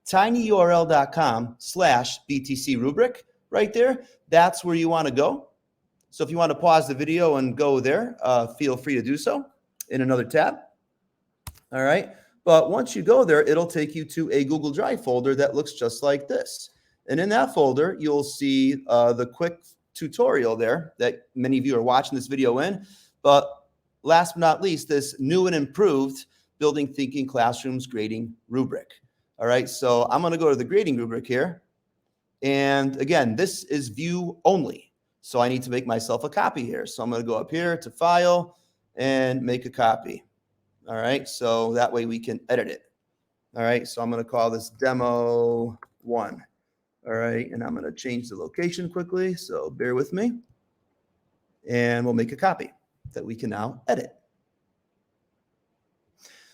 tinyurl.com/BTC rubric right there. That's where you want to go. So if you want to pause the video and go there, feel free to do so in another tab. All right. But once you go there, it'll take you to a Google Drive folder that looks just like this. And in that folder, you'll see the quick tutorial there that many of you are watching this video in. But last but not least, this new and improved Building Thinking Classrooms grading rubric. All right, so I'm going to go to the grading rubric here. And again, this is view only. So I need to make myself a copy here. So I'm going to go up here to File and make a copy. All right, so that way we can edit it. All right, so I'm going to call this Demo 1. All right, and I'm going to change the location quickly. So bear with me. And we'll make a copy that we can now edit.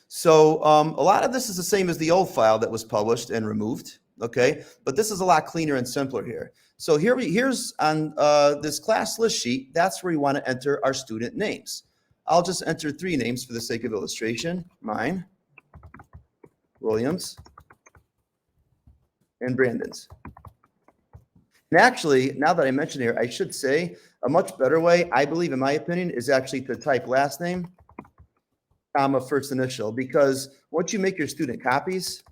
So a lot of this is the same as the old file that was published and removed, okay? But this is a lot cleaner and simpler here. So here's on this class list sheet, that's where we want to enter our student names. I'll just enter 3 names for the sake of illustration. Mine, Williams, and Brandon's. And actually, now that I mention here, I should say a much better way, I believe in my opinion, is actually to type last name, comma, first initial, because once you make your student copies,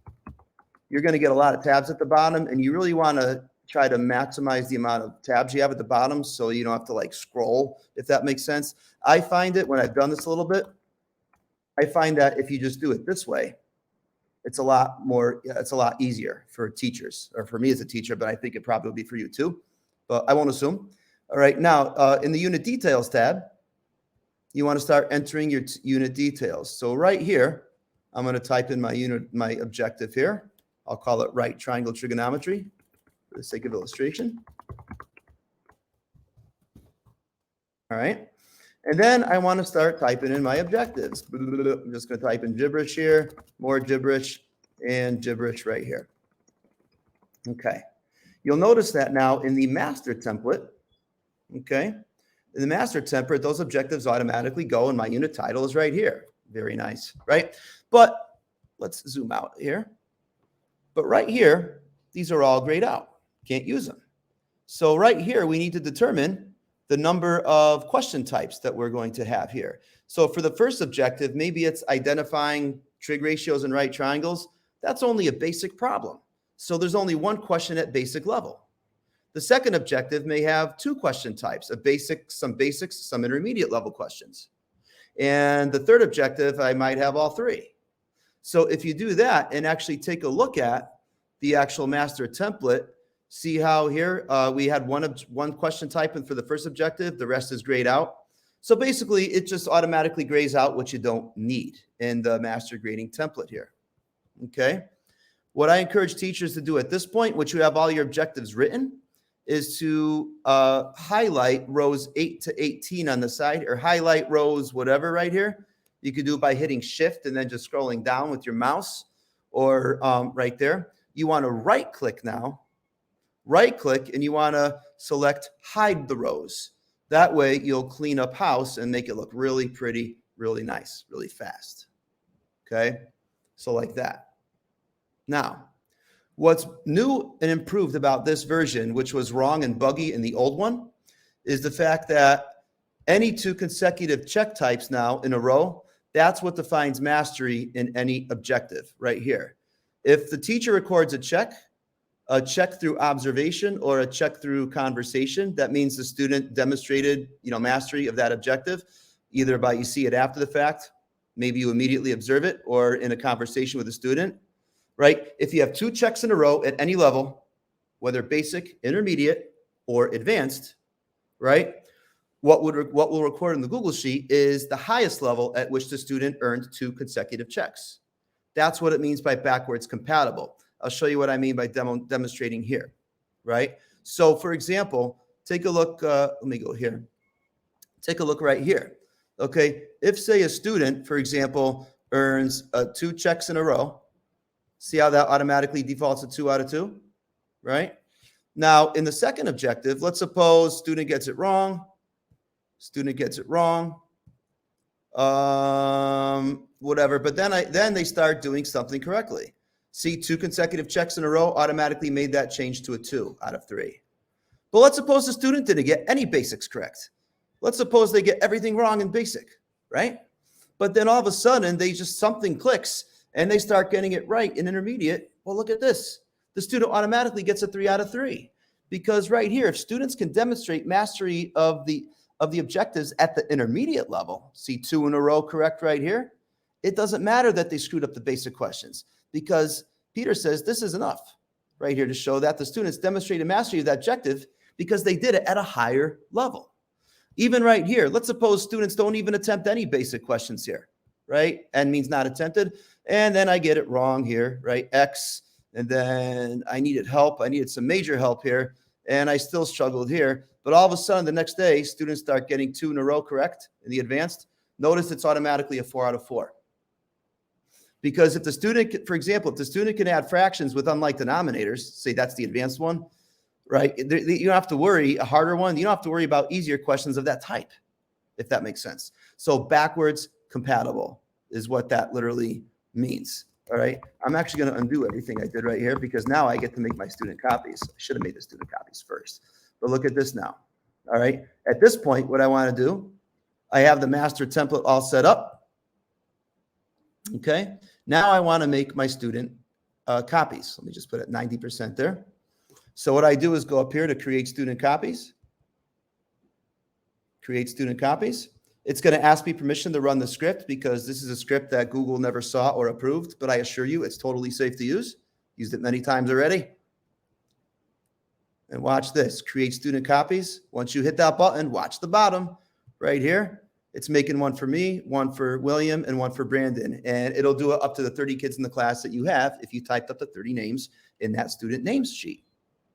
you're going to get a lot of tabs at the bottom, and you really want to try to maximize the amount of tabs you have at the bottom so you don't have to like scroll, if that makes sense. I find it when I've done this a little bit, I find that if you just do it this way, it's a lot easier for teachers, or for me as a teacher, but I think it probably will be for you too, but I won't assume. All right, now in the unit details tab, you want to start entering your unit details. So right here, I'm going to type in my objective here. I'll call it right triangle trigonometry for the sake of illustration. All right. And then I want to start typing in my objectives. I'm just going to type in gibberish here, more gibberish, and gibberish right here. Okay. You'll notice that now in the master template, okay, in the master template, those objectives automatically go, and my unit title is right here. Very nice, right? But let's zoom out here. But right here, these are all grayed out. Can't use them. So right here, we need to determine the number of question types that we're going to have here. So for the first objective, maybe it's identifying trig ratios and right triangles. That's only a basic problem. So there's only one question at basic level. The second objective may have 2 question types, some basics, some intermediate level questions. And the third objective, I might have all 3. So if you do that and actually take a look at the actual master template, see how here we had one question type and for the first objective, the rest is grayed out. So basically, it just automatically grays out what you don't need in the master grading template here. Okay. What I encourage teachers to do at this point, which you have all your objectives written, is to highlight rows 8 to 18 on the side, or highlight rows whatever right here. You could do it by hitting shift and then just scrolling down with your mouse, or right there. You want to right click now, right click, and you want to select hide the rows. That way you'll clean up house and make it look really pretty, really nice, really fast. Okay, so like that. Now, what's new and improved about this version, which was wrong and buggy in the old one, is the fact that any 2 consecutive check types now in a row, that's what defines mastery in any objective right here. If the teacher records a check through observation or a check through conversation, that means the student demonstrated, mastery of that objective, either by you see it after the fact, maybe you immediately observe it, or in a conversation with the student, right? If you have 2 checks in a row at any level, whether basic, intermediate, or advanced, right? What will record in the Google Sheet is the highest level at which the student earned 2 consecutive checks. That's what it means by backwards compatible. I'll show you what I mean by demonstrating here, right? So for example, take a look, let me go here. Take a look right here, okay? If say a student, for example, earns 2 checks in a row, see how that automatically defaults to 2 out of 2, right? Now, in the second objective, let's suppose student gets it wrong, whatever, but then they start doing something correctly. See, 2 consecutive checks in a row automatically made that change to a 2 out of 3. But let's suppose the student didn't get any basics correct. Let's suppose they get everything wrong in basic, right? But then all of a sudden, something clicks and they start getting it right in intermediate. Well, look at this. The student automatically gets a 3 out of 3. Because right here, if students can demonstrate mastery of the objectives at the intermediate level, see 2 in a row correct right here, it doesn't matter that they screwed up the basic questions, because Peter says this is enough right here to show that the students demonstrated mastery of that objective because they did it at a higher level. Even right here, let's suppose students don't even attempt any basic questions here, right? N means not attempted. And then I get it wrong here, right? X, and then I needed help. I needed some major help here, and I still struggled here. But all of a sudden, the next day, students start getting 2 in a row correct in the advanced. Notice it's automatically a 4 out of 4. Because if the student, for example, if the student can add fractions with unlike denominators, say that's the advanced one, right? You don't have to worry, a harder one, you don't have to worry about easier questions of that type, if that makes sense. So backwards compatible is what that literally means, all right? I'm actually going to undo everything I did right here because now I get to make my student copies. I should have made the student copies first. But look at this now, all right? At this point, what I want to do, I have the master template all set up. Okay, now I want to make my student copies. Let me just put it 90% there. So what I do is go up here to create student copies. Create student copies. It's going to ask me permission to run the script because this is a script that Google never saw or approved, but I assure you it's totally safe to use. Used it many times already. And watch this, create student copies. Once you hit that button, watch the bottom right here. It's making one for me, one for William, and one for Brandon. And it'll do it up to the 30 kids in the class that you have if you typed up the 30 names in that student names sheet.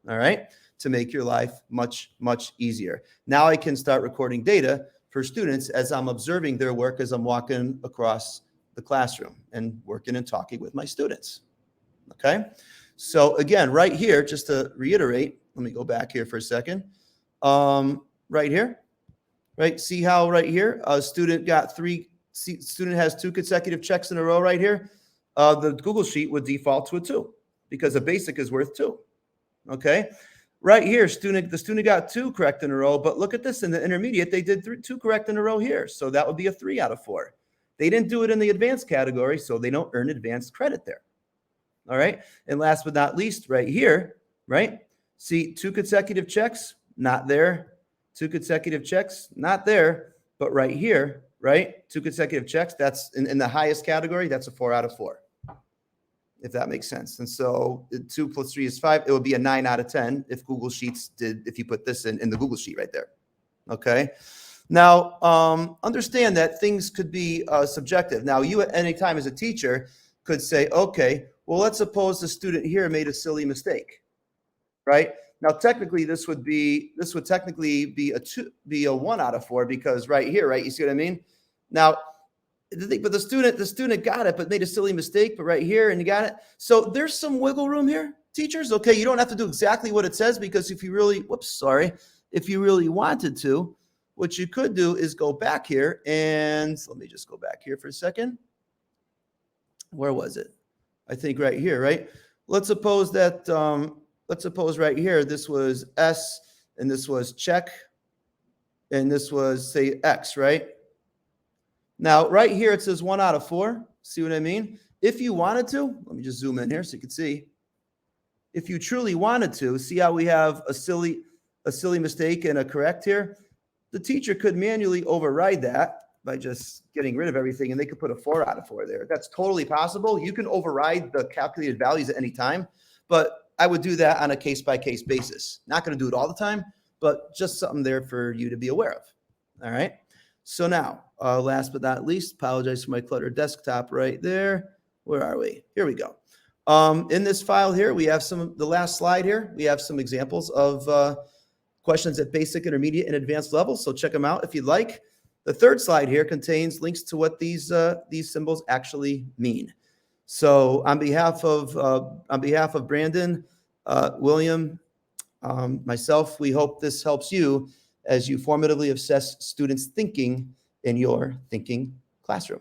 All right, to make your life much, much easier. Now I can start recording data for students as I'm observing their work as I'm walking across the classroom and working and talking with my students. Okay, so again, right here, just to reiterate, let me go back here for a second. Right here. Right, see how right here a student got student has 2 consecutive checks in a row right here. The Google Sheet would default to a 2 because a basic is worth 2. Okay, right here, the student got 2 correct in a row, but look at this in the intermediate, they did 2 correct in a row here, so that would be a 3 out of 4. They didn't do it in the advanced category, so they don't earn advanced credit there. All right, and last but not least, right here, right? See 2 consecutive checks, not there. 2 consecutive checks, not there, but right here, right? 2 consecutive checks, that's in the highest category, that's a 4 out of 4, if that makes sense. And so 2 plus 3 is 5. It would be a 9 out of 10 if Google Sheets if you put this in the Google Sheet right there. Okay. Now, understand that things could be subjective. Now, you at any time as a teacher could say, okay, well, let's suppose the student here made a silly mistake, right? Now, technically, this would technically be a 1 out of 4 because right here, right? You see what I mean? Now, but the student got it, but made a silly mistake. But right here, and you got it. So there's some wiggle room here, teachers. Okay, you don't have to do exactly what it says because if you really, if you really wanted to, what you could do is go back here and let me just go back here for a second. Where was it? I think right here, right? Let's suppose that. Let's suppose right here, this was S, and this was check, and this was, say, X, right? Now, right here, it says 1 out of 4. See what I mean? If you wanted to, let me just zoom in here so you can see. If you truly wanted to, see how we have a silly mistake and a correct here? The teacher could manually override that by just getting rid of everything, and they could put a 4 out of 4 there. That's totally possible. You can override the calculated values at any time, but I would do that on a case-by-case basis. Not going to do it all the time, but just something there for you to be aware of. All right. So now, last but not least, apologize for my cluttered desktop right there. Where are we? Here we go. In this file here, we have the last slide here. We have some examples of questions at basic, intermediate, and advanced levels. So check them out if you'd like. The third slide here contains links to what these symbols actually mean. So on behalf of Brandon, William, myself, we hope this helps you as you formatively assess students' thinking in your thinking classroom.